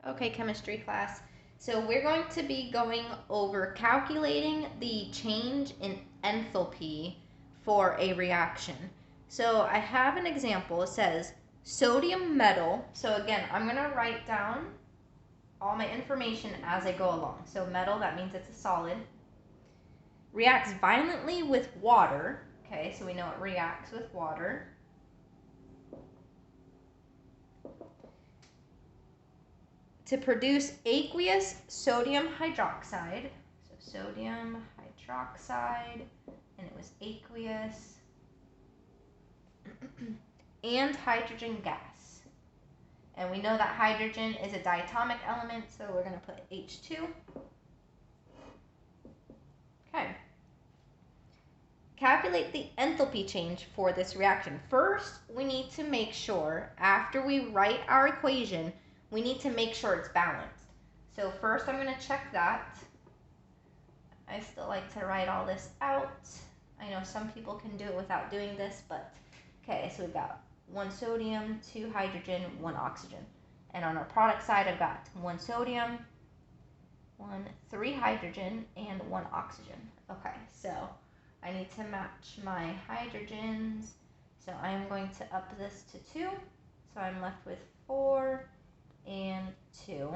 Okay, chemistry class. So we're going to be going over calculating the change in enthalpy for a reaction. So I have an example. It says sodium metal. So again, I'm going to write down all my information as I go along. So metal, that means it's a solid. Reacts violently with water. Okay, so we know it reacts with water. To produce aqueous sodium hydroxide. So sodium hydroxide, and it was aqueous, and hydrogen gas. And we know that hydrogen is a diatomic element, so we're going to put H2. Okay. Calculate the enthalpy change for this reaction. First, we need to make sure, after we write our equation, we need to make sure it's balanced. So first I'm going to check that. I still like to write all this out. I know some people can do it without doing this, but okay, so we've got 1 sodium, 2 hydrogen, 1 oxygen. And on our product side, I've got 1 sodium, 3 hydrogen, and 1 oxygen. Okay, so I need to match my hydrogens. So I'm going to up this to 2. So I'm left with 4 and 2.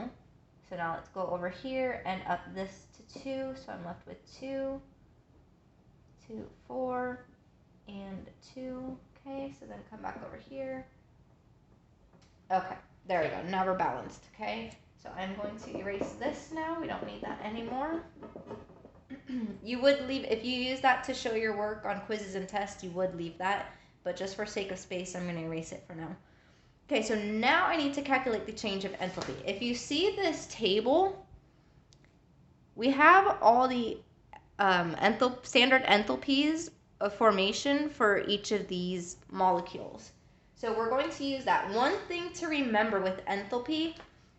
So now let's go over here and up this to 2. So I'm left with 2, 4, and 2. Okay, so then come back over here. Okay, there we go. Now we're balanced, okay? So I'm going to erase this now. We don't need that anymore. You would leave, if you use that to show your work on quizzes and tests, you would leave that. But just for sake of space, I'm going to erase it for now. Okay, so now I need to calculate the change of enthalpy. If you see this table, we have all the standard enthalpies of formation for each of these molecules. So we're going to use that. One thing to remember with enthalpy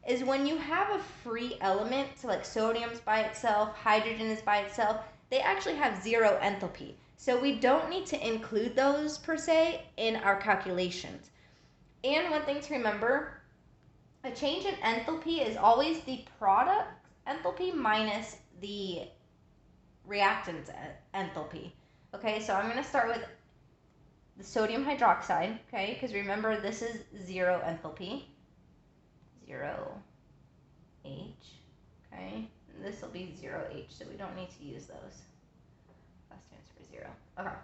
is when you have a free element, so like sodium's by itself, hydrogen is by itself, they actually have 0 enthalpy. So we don't need to include those per se in our calculations. And one thing to remember, a change in enthalpy is always the product enthalpy minus the reactant enthalpy. Okay, so I'm going to start with the sodium hydroxide, okay, because remember this is 0 enthalpy, 0 H, okay, and this will be 0 H, so we don't need to use those. That stands for 0. Okay,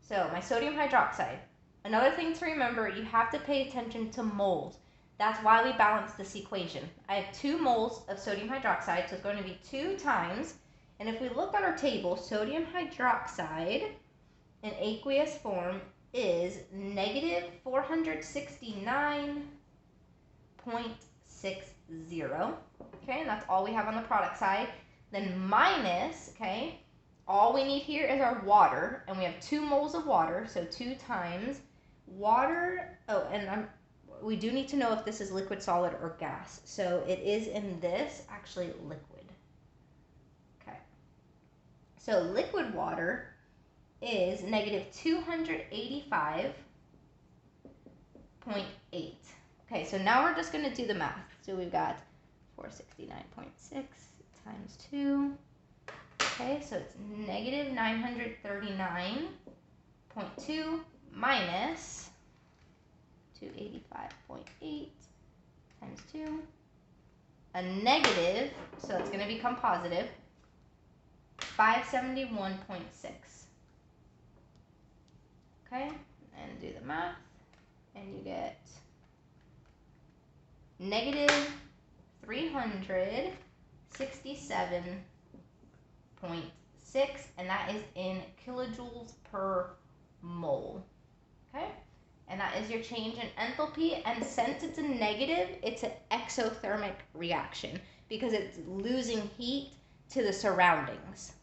so my sodium hydroxide. Another thing to remember, you have to pay attention to moles. That's why we balance this equation. I have 2 moles of sodium hydroxide, so it's going to be 2 times, and if we look at our table, sodium hydroxide in aqueous form is negative 469.60. Okay, and that's all we have on the product side. Then minus, okay, all we need here is our water, and we have 2 moles of water, so 2 times water. Oh, and we do need to know if this is liquid, solid, or gas. So it is in this, actually liquid. Okay. So liquid water is negative 285.8. Okay, so now we're just going to do the math. So we've got 469.6 times 2. Okay, so it's negative 939.2 minus 285.8 times 2. A negative, so it's going to become positive, 571.6. Okay, and do the math, and you get negative 367.6, and that is in kilojoules per mole. Okay, and that is your change in enthalpy, and since it's a negative, it's an exothermic reaction because it's losing heat to the surroundings.